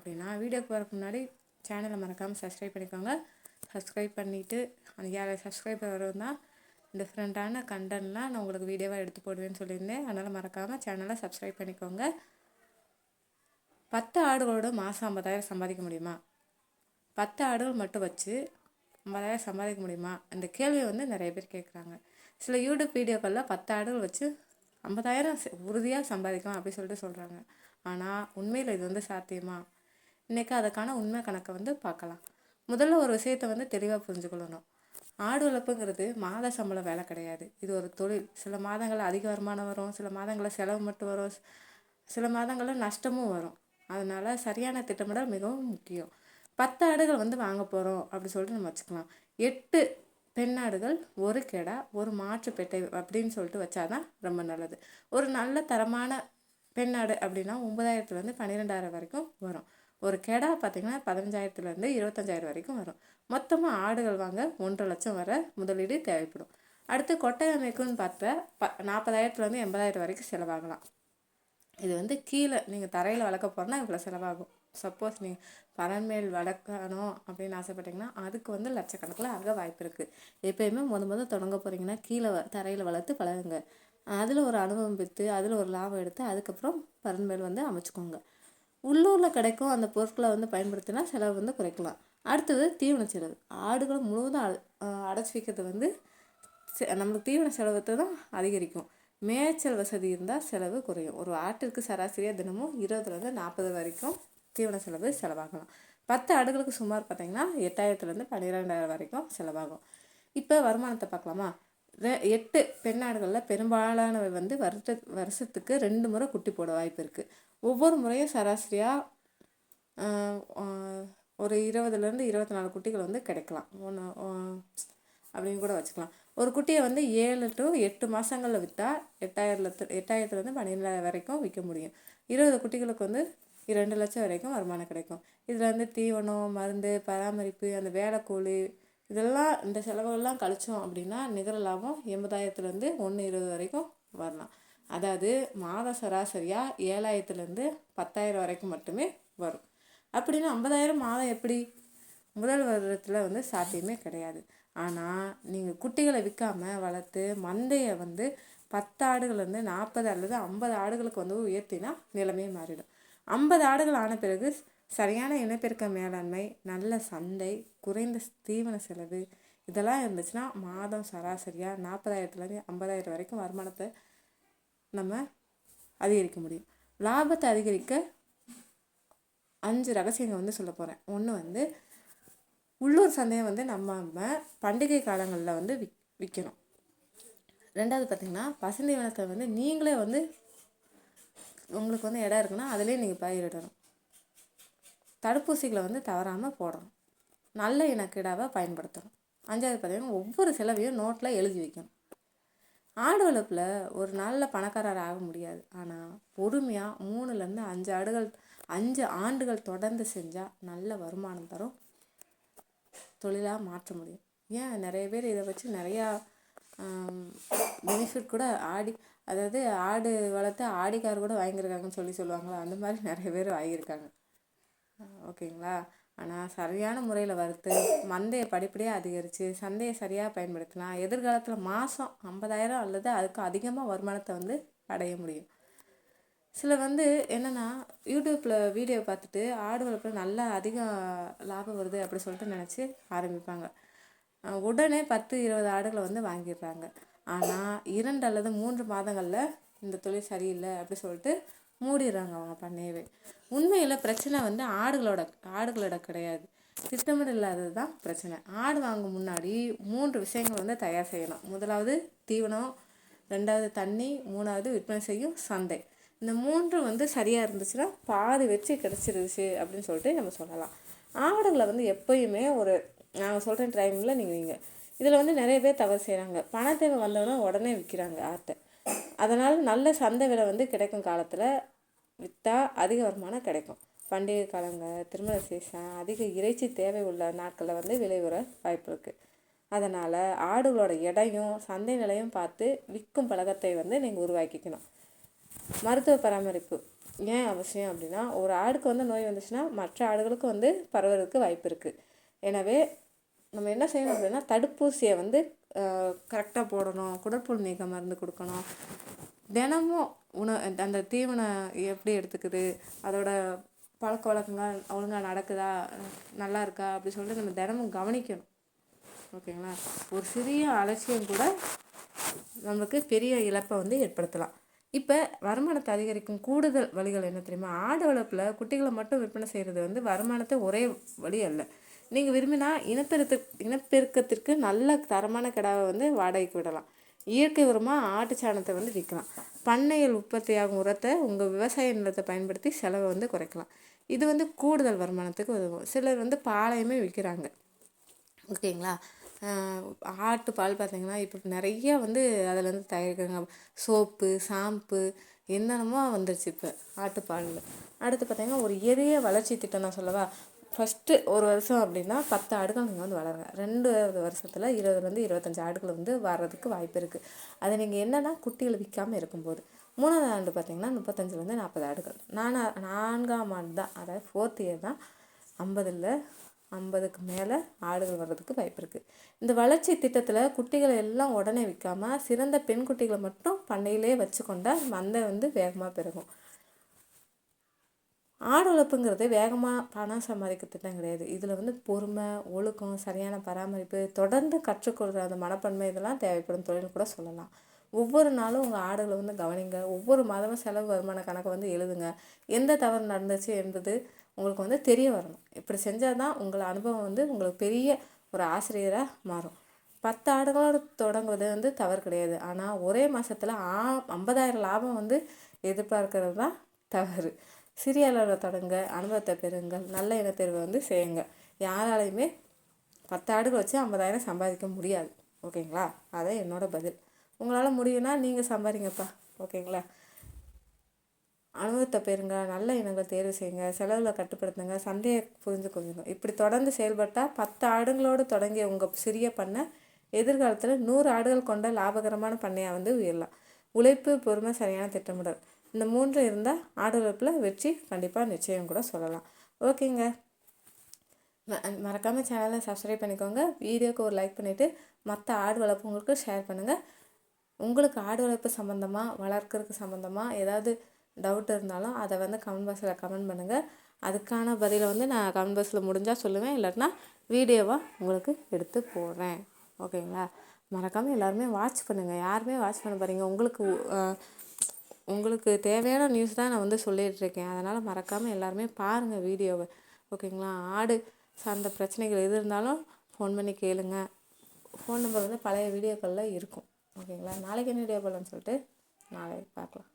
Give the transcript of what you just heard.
அப்படின்னா வீடியோக்கு வரக்கு முன்னாடி சேனலை மறக்காமல் சப்ஸ்கிரைப் பண்ணிக்கோங்க. சப்ஸ்கிரைப் பண்ணிவிட்டு அந்த யாரை சப்ஸ்கிரைபர் வரும்னா டிஃப்ரெண்ட்டான கண்டென்ட்லாம் நான் உங்களுக்கு வீடியோவாக எடுத்து போடுவேன்னு சொல்லியிருந்தேன். அதனால் மறக்காமல் சேனலை சப்ஸ்கிரைப் பண்ணிக்கோங்க. 10 ஆடுகளோட மாதம் 50,000 சம்பாதிக்க முடியுமா? 10 ஆடுகள் மட்டும் வச்சு 50,000 சம்பாதிக்க முடியுமா? இந்த கேள்வியை வந்து நிறைய பேர் கேட்குறாங்க. சில யூடியூப் வீடியோக்களில் 10 ஆடுகள் வச்சு 50,000 உறுதியாக சம்பாதிக்கலாம் அப்படி சொல்லிட்டு சொல்கிறாங்க. ஆனால் உண்மையில் இது வந்து சாத்தியமா? இன்றைக்கி அதுக்கான உண்மை கணக்கை வந்து பார்க்கலாம். முதல்ல ஒரு விஷயத்தை வந்து தெளிவாக புரிஞ்சுக்கொள்ளணும். ஆடு வளர்ப்புங்கிறது மாத சம்பள வேலை கிடையாது. இது ஒரு தொழில். சில மாதங்களில் அதிக வருமானம் வரும், சில மாதங்களில் செலவு மட்டும் வரும், சில மாதங்களில் நஷ்டமும் வரும். அதனால் சரியான திட்டமிடல் மிகவும் முக்கியம். 10 ஆடுகள் வந்து வாங்க போகிறோம் அப்படி சொல்லிட்டு நம்ம வச்சுக்கலாம். 8 பெண்ணாடுகள், ஒரு கெடா, ஒரு மாற்று பெட்டை அப்படின்னு சொல்லிட்டு வச்சாதான் ரொம்ப நல்லது. ஒரு நல்ல தரமான பெண்ணாடு அப்படின்னா 9,000 12,000 வரைக்கும் வரும். ஒரு கெடா பார்த்திங்கன்னா 15,000 25,000 வரைக்கும் வரும். மொத்தமாக ஆடுகள் வாங்க 1.5 லட்சம் வரை முதலீடு தேவைப்படும். அடுத்து கொட்டை அமைக்குன்னு பார்த்தா 40,000 80,000 வரைக்கும் செலவாகலாம். இது வந்து கீழே நீங்கள் தரையில் வளர்க்க போகிறோன்னா இவ்வளோ செலவாகும். சப்போஸ் நீங்கள் பரன்மேல் வளர்க்கணும் அப்படின்னு ஆசைப்பட்டீங்கன்னா அதுக்கு வந்து லட்சக்கணக்கில் ஆக வாய்ப்பு இருக்குது. எப்போயுமே முதல் தொடங்க போகிறீங்கன்னா கீழே தரையில் வளர்த்து பழகுங்க. அதில் ஒரு அனுபவம் பெற்று அதில் ஒரு லாபம் எடுத்து அதுக்கப்புறம் பரன்மேல் வந்து அமைச்சுக்கோங்க. உள்ளூரில் கிடைக்கும் அந்த பொருட்களை வந்து பயன்படுத்தினா செலவு வந்து குறைக்கலாம். அடுத்தது தீவன செலவு. ஆடுகளை முழுவதும் அடைச்சி வைக்கிறது வந்து நம்மளுக்கு தீவன செலவத்தை தான் அதிகரிக்கும். மேய்ச்சல் வசதி இருந்தால் செலவு குறையும். ஒரு ஆட்டிற்கு சராசரியாக தினமும் 20 40 வரைக்கும் தீவன செலவு செலவாகலாம். 10 ஆடுகளுக்கு சுமார் பார்த்திங்கன்னா 8,000 12,000 வரைக்கும் செலவாகும். இப்போ வருமானத்தை பார்க்கலாமா? 8 பெண்ணாடுகளில் பெரும்பாலானவை வந்து வருஷத்துக்கு 2 முறை குட்டி போட வாய்ப்பு இருக்குது. ஒவ்வொரு முறையும் சராசரியாக ஒரு 20 24 குட்டிகள் வந்து கிடைக்கலாம். அப்படின்னு கூட வச்சுக்கலாம். ஒரு குட்டியை வந்து 7 to 8 மாதங்களில் விற்றா 8,000 12,000 வரைக்கும் விற்க முடியும். 20 குட்டிகளுக்கு வந்து 2 லட்சம் வரைக்கும் வருமானம் கிடைக்கும். இதில் வந்து தீவனம், மருந்து, பராமரிப்பு, அந்த வேலைக்கூலி இதெல்லாம் இந்த செலவுகள்லாம் கழிச்சோம் அப்படின்னா நிகர லாபம் 80,000 120 வரைக்கும் வரலாம். அதாவது மாத சராசரியாக 7,000 10,000 வரைக்கும் மட்டுமே வரும். அப்படின்னா 50,000 மாதம் எப்படி? முதல் வருடத்தில் வந்து சாத்தியமே கிடையாது. ஆனால் நீங்கள் குட்டிகளை விற்காமல் வளர்த்து மந்தையை வந்து 10 ஆடுகள் 40 அல்லது 50 ஆடுகளுக்கு வந்து உயர்த்தினா நிலைமையே மாறிடும். 50 ஆடுகள் ஆன பிறகு சரியான இனப்பெருக்க மேலாண்மை, நல்ல சந்தை, குறைந்த தீவன செலவு இதெல்லாம் இருந்துச்சுன்னா மாதம் சராசரியாக 40,000 50,000 வரைக்கும் வருமானத்தை நம்ம அதிகரிக்க முடியும். லாபத்தை அதிகரிக்க 5 ரகசியங்கள் வந்து சொல்ல போகிறேன். ஒன்று வந்து உள்ளூர் சந்தையை வந்து நம்ம பண்டிகை காலங்களில் வந்து விற்கணும். ரெண்டாவது பார்த்திங்கன்னா பசுந்தீவனத்தை வந்து நீங்களே வந்து உங்களுக்கு வந்து இடம் இருக்குன்னா அதிலே நீங்கள் பயிரிடணும். தடுப்பூசிகளை வந்து தவறாமல் போடணும். நல்ல இனக்கிடாவை பயன்படுத்தணும். 5வது பார்த்திங்கன்னா ஒவ்வொரு செலவையும் நோட்டில் எழுதி வைக்கணும். ஆடு வளர்ப்பில் ஒரு நாளில் பணக்காரர் ஆக முடியாது. ஆனால் பொறுமையாக 3 to 5 ஆண்டுகள் தொடர்ந்து செஞ்சால் நல்ல வருமானம் தரும் தொழிலாக மாற்ற முடியும். ஏன் நிறைய பேர் இதை வச்சு நிறையா பெனிஃபிட் கூட அதாவது ஆடு வளர்த்து ஆடிக்கார் கூட வாங்கியிருக்காங்கன்னு சொல்லுவாங்களா, அந்த மாதிரி நிறைய பேர் வாங்கியிருக்காங்க. ஓகேங்களா? ஆனால் சரியான முறையில் வறுத்து மந்தையை படிப்படியாக அதிகரித்து சந்தையை சரியாக பயன்படுத்தினா எதிர்காலத்தில் மாதம் 50,000 அல்லது அதுக்கு அதிகமாக வருமானத்தை வந்து அடைய முடியும். சில வந்து என்னென்னா யூடியூப்பில் வீடியோ பார்த்துட்டு ஆடு வளர்ப்பில் நல்லா அதிகம் லாபம் வருது அப்படி சொல்லிட்டு நினச்சி ஆரம்பிப்பாங்க. உடனே 10-20 ஆடுகளை வந்து வாங்கிடுறாங்க. ஆனால் 2 அல்லது 3 மாதங்களில் இந்த தொழில் சரியில்லை அப்படி சொல்லிட்டு மூடிடுறாங்க அவங்க பண்ணையவே. உண்மையில் பிரச்சனை வந்து ஆடுகளோட கிடையாது, திட்டமிடல் இல்லாதது தான் பிரச்சனை. ஆடு வாங்கும் முன்னாடி 3 விஷயங்கள் வந்து தயார் செய்யணும். முதலாவது தீவனம், 2வது தண்ணி, 3வது விற்பனை செய்யும் சந்தை. இந்த 3 வந்து சரியாக இருந்துச்சுன்னா பாதி வெற்றி கிடச்சிருச்சு அப்படின்னு சொல்லிட்டு நம்ம சொல்லலாம். ஆடுகளை வந்து எப்போயுமே நான் சொல்கிற டைமில் நீங்கள் இதில் வந்து நிறைய பேர் தவறு செய்கிறாங்க. பணத்தேவை வந்தோடனே உடனே விற்கிறாங்க ஆட்டை. அதனால் நல்ல சந்தை விலை வந்து கிடைக்கும் காலத்தில் விற்றா அதிக வருமானம் கிடைக்கும். பண்டிகை காலங்கள், திருமண சீசன், அதிக இறைச்சி தேவை உள்ள நாட்களில் வந்து விலை உற வாய்ப்பு இருக்குது. அதனால் ஆடுகளோட எடையும் சந்தை நிலையும் பார்த்து விற்கும் பழக்கத்தை வந்து நீங்கள் உருவாக்கிக்கணும். மருத்துவ பராமரிப்பு ஏன் அவசியம் அப்படின்னா, ஒரு ஆடுக்கு வந்து நோய் வந்துச்சுன்னா மற்ற ஆடுகளுக்கு வந்து பரவுறதுக்கு வாய்ப்பு இருக்குது. எனவே நம்ம என்ன செய்யணும் அப்படின்னா, தடுப்பூசியை வந்து கரெக்டாக போடணும், குடற்புழு நீக்க மருந்து கொடுக்கணும். தினமும் அந்த தீவனம் எப்படி எடுத்துக்குது, அதோட பழக்க வழக்கங்கள் ஒழுங்காக நடக்குதா, நல்லா இருக்கா அப்படி சொல்லிட்டு நம்ம தினமும் கவனிக்கணும். ஓகேங்களா? ஒரு சிறிய அலட்சியம் கூட நமக்கு பெரிய இழப்பை வந்து ஏற்படுத்தலாம். இப்போ வருமானத்தை அதிகரிக்கும் கூடுதல் வழிகள் என்ன தெரியுமா? ஆடு வளர்ப்பில் குட்டிகளை மட்டும் விற்பனை செய்கிறது வந்து வருமானத்தை ஒரே வழி அல்ல. நீங்கள் விரும்பினா இனப்பெருக்கத்திற்கு நல்ல தரமான கிடாவை வந்து வாடகைக்கு விடலாம். இயற்கை உரமாக ஆட்டு சாணத்தை வந்து விற்கலாம். பண்ணையில் உற்பத்தியாகும் உரத்தை உங்கள் விவசாய நிலத்தை பயன்படுத்தி செலவை வந்து குறைக்கலாம். இது வந்து கூடுதல் வருமானத்துக்கு உதவும். சிலர் வந்து பாலையுமே விற்கிறாங்க. ஓகேங்களா? ஆட்டு பால் பார்த்திங்கன்னா இப்போ நிறைய வந்து அதில் வந்து தயாரிக்கிறாங்க. சோப்பு, ஷாம்பு என்னென்னமோ வந்துருச்சு இப்போ ஆட்டுப்பாலில். அடுத்து பார்த்திங்கன்னா ஒரு எளிய வளர்ச்சி திட்டம் நான் சொல்லவா? ஃபஸ்ட்டு ஒரு வருஷம் அப்படின்னா 10 ஆடுகள் நீங்கள் வந்து வளருங்க. 2 வருஷத்தில் 20 25 ஆடுகள் வந்து வர்றதுக்கு வாய்ப்பு இருக்குது. அதை நீங்கள் என்னென்னா குட்டிகளை விற்காமல் இருக்கும்போது. 3ஆவது ஆண்டு பார்த்திங்கன்னா 35 40 ஆடுகள். 4ஆம் ஆண்டு தான், அதாவது 4th இயர் தான் 50க்கு மேலே ஆடுகள் வர்றதுக்கு வாய்ப்பு இருக்குது. இந்த வளர்ச்சி திட்டத்தில் குட்டிகளை எல்லாம் உடனே விற்காமல் சிறந்த பெண் குட்டிகளை மட்டும் பண்ணையிலே வச்சுக்கொண்டால் மந்தை வந்து வேகமாக பெருகும். ஆடு வளர்ப்புங்கிறது வேகமாக பணம் சம்பாதிக்க திட்டம் கிடையாது. இதில் வந்து பொறுமை, ஒழுக்கம், சரியான பராமரிப்பு, தொடர்ந்து கற்றுக்கொள்கிற அந்த மனப்பான்மை இதெல்லாம் தேவைப்படும் தொழில் கூட சொல்லலாம். ஒவ்வொரு நாளும் உங்கள் ஆடுகளை வந்து கவனிங்க. ஒவ்வொரு மாதமும் செலவு வருமான கணக்கை வந்து எழுதுங்க. எந்த தவறு நடந்துச்சு என்பது உங்களுக்கு வந்து தெரிய வரணும். இப்படி செஞ்சால் தான் உங்கள் அனுபவம் வந்து உங்களுக்கு பெரிய ஒரு ஆசிரியராக மாறும். 10 ஆடுகளோடு தொடங்குவது வந்து தவறு கிடையாது. ஆனால் ஒரே மாதத்தில் 50,000 லாபம் வந்து எதிர்பார்க்கறது தான் தவறு. சிறிய அளவில் தொடங்க, அனுபவத்தை பெறுங்கள், நல்ல இனத்தேர்வை வந்து செய்யுங்க. யாராலையுமே 10 ஆடுகள் வச்சு 50,000 சம்பாதிக்க முடியாது. ஓகேங்களா? அதான் என்னோட பதில். உங்களால் முடியும்னா நீங்கள் சம்பாதிங்கப்பா. ஓகேங்களா? அனுபவத்தை பெறுங்க, நல்ல இனங்களை தேர்வு செய்யுங்க, செலவில் கட்டுப்படுத்துங்க, சந்தையை புரிஞ்சுக்கொள்ளுங்க. இப்படி தொடர்ந்து செயல்பட்டால் 10 ஆடுகளோடு தொடங்கிய உங்கள் சிறிய பண்ணை எதிர்காலத்தில் 100 ஆடுகள் கொண்ட லாபகரமான பண்ணையாக வந்து உயரலாம். உழைப்பு, பொறுமை, சரியான திட்டமிடல், இந்த 3 இருந்தால் ஆடு வளர்ப்பில் வெற்றி கண்டிப்பாக நிச்சயம் கூட சொல்லலாம். ஓகேங்க, மறக்காமல் சேனலை சப்ஸ்கிரைப் பண்ணிக்கோங்க. வீடியோக்கு ஒரு லைக் பண்ணிவிட்டு மற்ற ஆடு வளர்ப்புங்களுக்கு ஷேர் பண்ணுங்கள். உங்களுக்கு ஆடு வளர்ப்பு சம்மந்தமாக, வளர்க்குறதுக்கு சம்மந்தமாக ஏதாவது டவுட் இருந்தாலும் அதை வந்து கமெண்ட் பாக்ஸில் கமெண்ட் பண்ணுங்கள். அதுக்கான பதிலை வந்து நான் கமெண்ட் பாக்ஸில் முடிஞ்சால் சொல்லுவேன், இல்லாட்டினா வீடியோவாக உங்களுக்கு எடுத்து போடுறேன். ஓகேங்களா? மறக்காமல் எல்லாருமே வாட்ச் பண்ணுங்கள். யாருமே வாட்ச் பண்ண பாருங்க. உங்களுக்கு தேவையான நியூஸ் தான் நான் வந்து சொல்லிகிட்ருக்கேன். அதனால் மறக்காமல் எல்லாருமே பாருங்கள் வீடியோவை. ஓகேங்களா? ஆடு சார்ந்த பிரச்சனைகள் எது இருந்தாலும் ஃபோன் பண்ணி கேளுங்க. ஃபோன் நம்பர் வந்து பழைய வீடியோக்களில் இருக்கும். ஓகேங்களா? நாளைக்கு என்ன வீடியோ போடலான்னு சொல்லிட்டு நாளைக்கு பார்க்கலாம்.